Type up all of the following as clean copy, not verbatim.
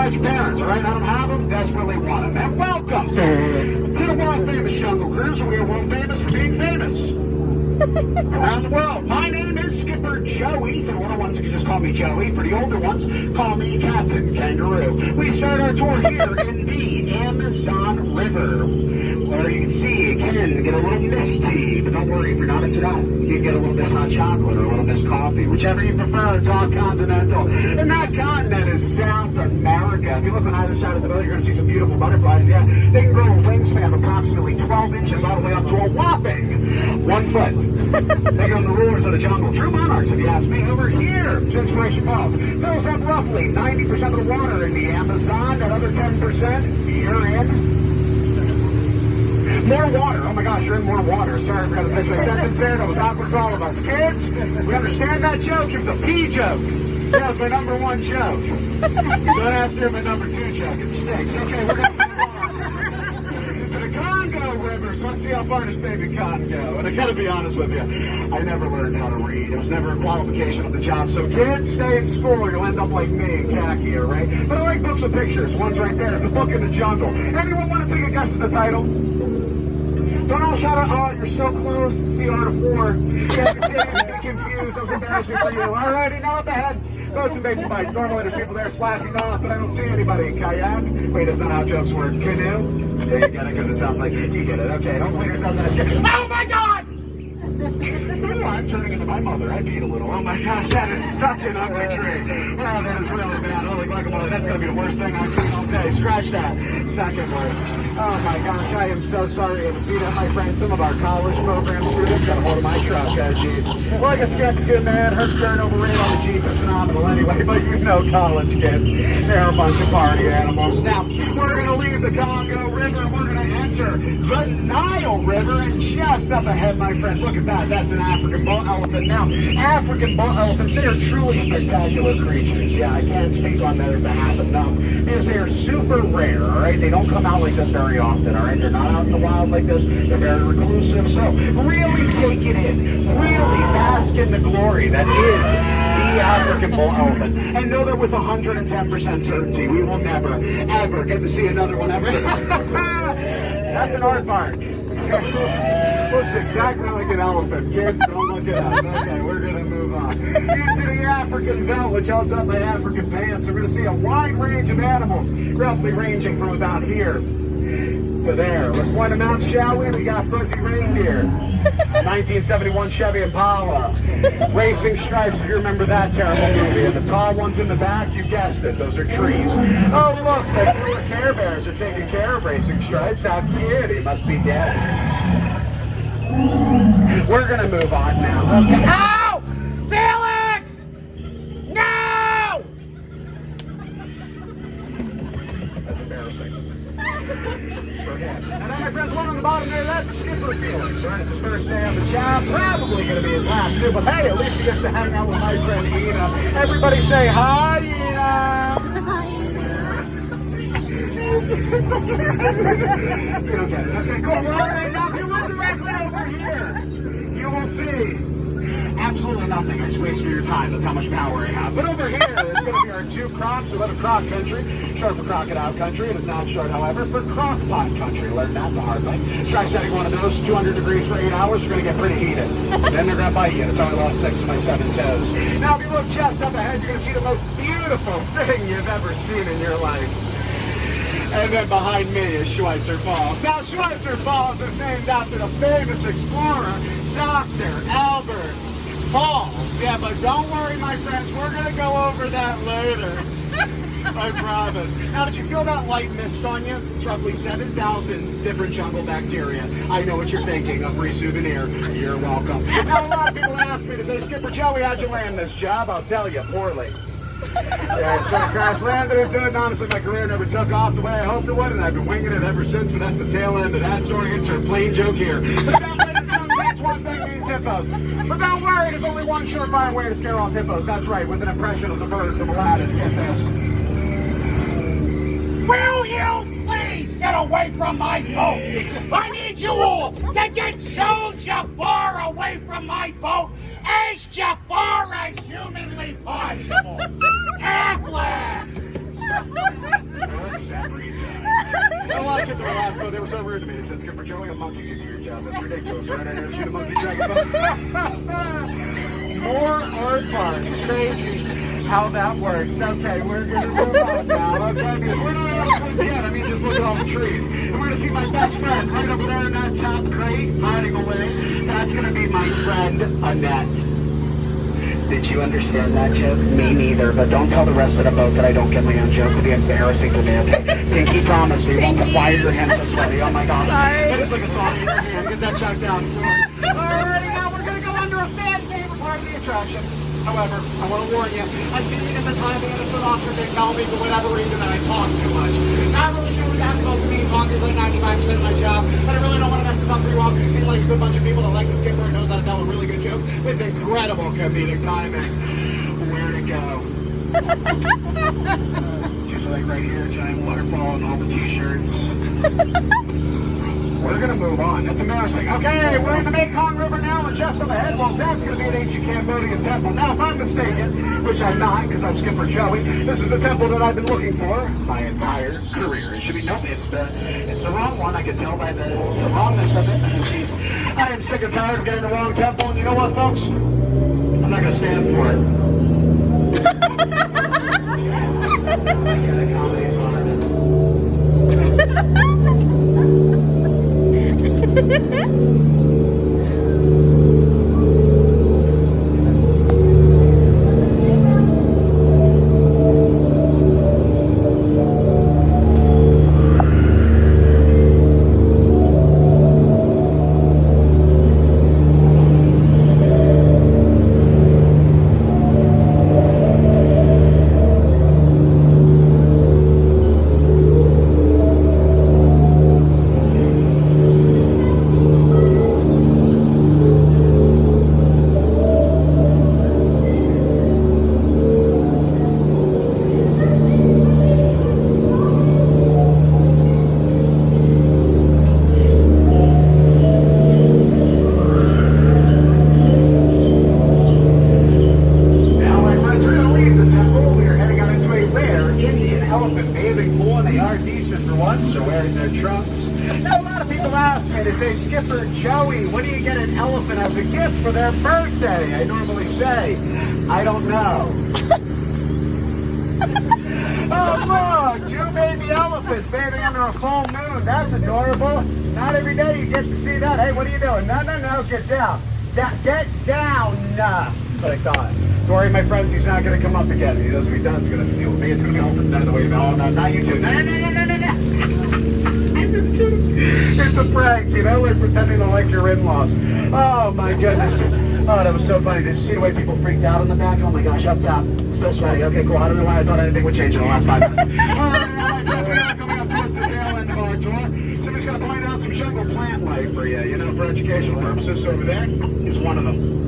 guys are parents, all right? I don't have them, desperately want them. And welcome to the world famous Jungle Cruise, where we are world famous for being famous around the world. My name is Skipper Joey. For the little ones, you can just call me Joey. For the older ones, call me Captain Kangaroo. We start our tour here in the Amazon River, where you can see it can get a little misty, but don't worry if you're not into that. You can get a little Miss Hot Chocolate or a little Miss Coffee, whichever you prefer. It's all continental. And that continent is South America. If you look on either side of the boat, you're going to see some beautiful butterflies. Yeah, they can grow a wingspan of approximately 12 inches all the way up to a whopping 1 foot. They go on the rulers of the jungle. True monarchs, if you ask me. Over here, Inspiration Falls fills up roughly 90% of the water in the Amazon. That other 10%, you're in more water. Oh my gosh, you're in more water. Sorry for having to finish my sentence there. That was awkward for all of us. Kids, we understand that joke. It was a pee joke. That was my number 1 joke. Don't ask me my number 2 joke. It stinks. Okay, we're going to move on to the Congo River. So let's see how far this baby can go. And I got to be honest with you, I never learned how to read. It was never a qualification of the job. So kids, stay in school. You'll end up like me in khaki, all right? But I like books with pictures. One's right there. The Book in the Jungle. Anyone want to take a guess at the title? Don't all shout out, oh, you're so close to see Art of War. Yeah, I can see you get confused. That was embarrassing for you. All righty, now up ahead. Boats and baits and bites. Normally there's people there slacking off, but I don't see anybody. Kayak? Wait, that's not how jokes work. Canoe? Yeah, you get it, because it sounds like you get it. Okay, hopefully there's nothing that's good. Oh my God! Oh, I'm turning into my mother. I peed a little. Oh my gosh, that is such an ugly tree. Oh, that is really bad. Holy guacamole, that's going to be the worst thing I've seen all day. Scratch that. Second worst. Oh my gosh, I am so sorry. And see that, my friend, some of our college program students got a hold of my truck. Oh, geez. Well, I guess skepticism, man. Her turnover rate on the Jeep is phenomenal anyway. But you know college kids. They're a bunch of party animals. Now, we're going to leave the Congo River and we're going to enter the Nile River. And just up ahead, my friends, look at that. That's an African bull elephant. Now, African bull elephants, they are truly spectacular creatures. Yeah, I can't speak on their behalf enough because they are super rare, all right? They don't come out like this very often, all right? They're not out in the wild like this. They're very reclusive. So really take it in. Really bask in the glory that is the African bull elephant. And know that with 110% certainty, we will never, ever get to see another one ever. That's an aardvark. Looks exactly like an elephant. Kids, don't look it up. Okay, we're going to move on. Into the African belt, which holds up my African pants. We're going to see a wide range of animals, roughly ranging from about here to there. Let's point them out, shall we? We got fuzzy reindeer. 1971 Chevy Impala. Racing Stripes, if you remember that terrible movie. And the tall ones in the back, you guessed it, those are trees. Oh, look, the killer Care Bears are taking care of Racing Stripes. How cute, he must be dead. We're going to move on now. Okay. Ow! Felix! No! That's embarrassing. Forget. And then my friends, one on the bottom there, that's Skipper Felix. Right? It's his first day on the job. Probably going to be his last too, but hey, at least he gets to hang out with my friend Ina. Everybody say hi, Ina! Hi, Ina. It's okay. You don't get it. Okay, cool. Well, all right, now if you look directly over here, you will see absolutely nothing. I just wasted your time. That's how much power I have. But over here is going to be our 2 crops. We live in croc country. Short for crocodile country. It is not short, however, for crock pot country. Learn that's a hard thing. Try setting one of those 200 degrees for 8 hours. You're going to get pretty heated. Then they're going to bite you. It's only lost 6 of my 7 toes. Now, if you look just up ahead, you're going to see the most beautiful thing you've ever seen in your life. And then behind me is Schweitzer Falls. Now, Schweitzer Falls is named after the famous explorer, Dr. Albert Falls. Yeah, but don't worry, my friends. We're going to go over that later. I promise. Now, did you feel that light mist on you? It's roughly 7,000 different jungle bacteria. I know what you're thinking. A free souvenir. You're welcome. Now, a lot of people ask me to say, Skipper Joey, how'd you land this job? I'll tell you, poorly. Yeah, it's gonna crash landed into it, and honestly, my career never took off the way I hoped it would, and I've been winging it ever since, but that's the tail end of that story. It's a plain joke here. But that's one thing means hippos. But don't worry, there's only one surefire way to scare off hippos. That's right, with an impression of the bird from Aladdin. Get this. Will you please get away from my boat? I need you all to get so Jafar away from my boat as Jafar as humanly possible. Affleck! my kids on my last boat, they were so rude to me. They said, Skipper Joey, a monkey can do your job. That's ridiculous, right? I never shoot a monkey dragon boat. More art parts. Crazy how that works. Okay, we're going to move on now. Okay, because we're not out of woods yet. I mean, just look at all the trees. And we're going to see my best friend right over there in that top crate, hiding away. That's going to be my friend, Annette. Did you understand that joke? Me neither, but don't tell the rest of the boat that I don't get my own joke. It'll be embarrassing to me, okay? Pinky promise me. Why are your hands so sweaty? Oh my god. Sorry. That is like a song in your hand. Get that shot down. Alrighty, now we're going to go under a fan favorite part of the attraction. However, I want to warn you, I'm being at the time the innocent officer they tell me for whatever reason that I talk too much. Not really sure what that's supposed to mean. Talking is like 95% of my job, but I really don't want to mess this up for you all because you seem like a good bunch of people that likes to skipper and knows how to tell a really good joke with incredible comedic timing. Where to go? Usually like right here, giant waterfall and all the t-shirts. We're going to move on. That's embarrassing. Okay, we're in the Mekong River now, and just on the head, well, that's going to be an ancient Cambodian temple. Now, if I'm mistaken, which I'm not, because I'm Skipper Joey, this is the temple that I've been looking for my entire career. It should be, no, it's the wrong one. I can tell by the wrongness of it. Jeez. I am sick and tired of getting the wrong temple, and you know what, folks? I'm not going to stand for it. I get it, comedy's hard. Skipper Joey, when do you get an elephant as a gift for their birthday? I normally say, I don't know. Oh, look, two baby elephants bathing under a full moon. That's adorable. Not every day you get to see that. Hey, what are you doing? No, get down. Get down. That's what I thought. Don't worry, my friends, he's not going to come up again. He does what he does. He's going to deal with me. It's going to be all the none of the way. Oh, no, not you two. No. I'm just kidding. It's a prank, you know? We're pretending to like your in-laws. Oh, my goodness. Oh, that was so funny. Did you see the way people freaked out in the back? Oh, my gosh, up top. Still sweaty. Okay, cool. I don't know why I thought anything would change in the last 5 minutes. All right, now, my friends, we are coming up towards the tail end of our tour. Somebody's going to point out some jungle plant life for you, know, for educational purposes. So over there is one of them.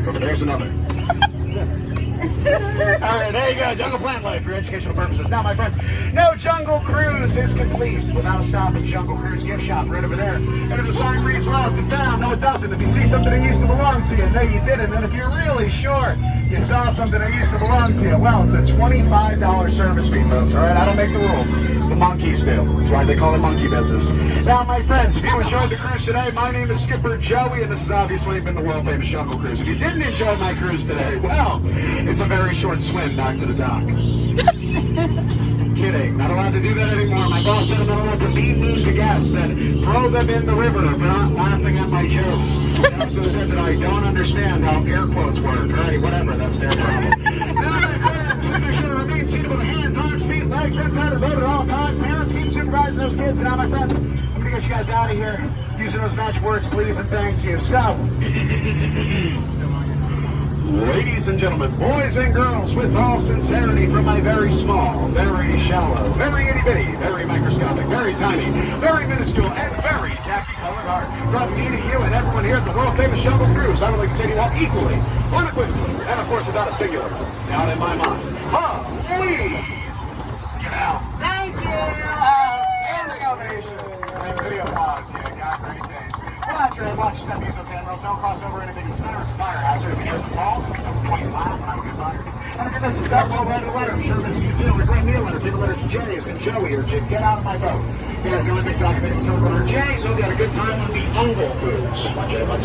Over there's another. All right, there you go. Jungle plant life for educational purposes. Now, my friends, no Jungle Cruise is complete without a stop at the Jungle Cruise gift shop right over there. And if the sign reads lost and found, no, it doesn't. If you see something that used to belong to you, no, you didn't. And if you're really sure you saw something that used to belong to you, well, it's a $25 service fee, folks. All right, I don't make the rules. The monkeys do. That's why they call it monkey business. Now, my friends, if you enjoyed the cruise today, my name is Skipper Joey, and this has obviously been the world-famous Jungle Cruise. If you didn't enjoy my cruise today, well, it's a very short swim back to the dock. Kidding. Not allowed to do that anymore. My boss said I'm not allowed to be mean to guests and throw them in the river for not laughing at my jokes. He also said that I don't understand how air quotes work. All right, whatever. That's their problem. Now, my friends, make sure to remain seated with hands, arms, feet, legs inside the boat at all times. Parents, keep supervising those kids. Now, my friends, I'm going to get you guys out of here using those magic words, please and thank you. So, ladies and gentlemen, boys and girls, with all sincerity from my very small, very shallow, very itty-bitty, very microscopic, very tiny, very minuscule, and very khaki-colored heart, from me to you and everyone here at the world-famous Jungle Cruise, I would like to say to you all equally, unequivocally, and of course without a singular doubt in my mind, please get out. Thank you. Standing ovation. And video vlogs. Yeah, got great days. Well, that's right. Watch step, use those handrails. Don't cross over anything in the center. It's a fire hazard. If you hit the ball, point laugh, and I would get by. Mrs. Scott won't write a letter. I'm sure Miss you too. We bring me a letter. Take a letter to Jay and Joey or Jay. Get out of my boat. You guys, the only thing I can make a letter Jay, so we had a good time on the Ungle Cruise. Much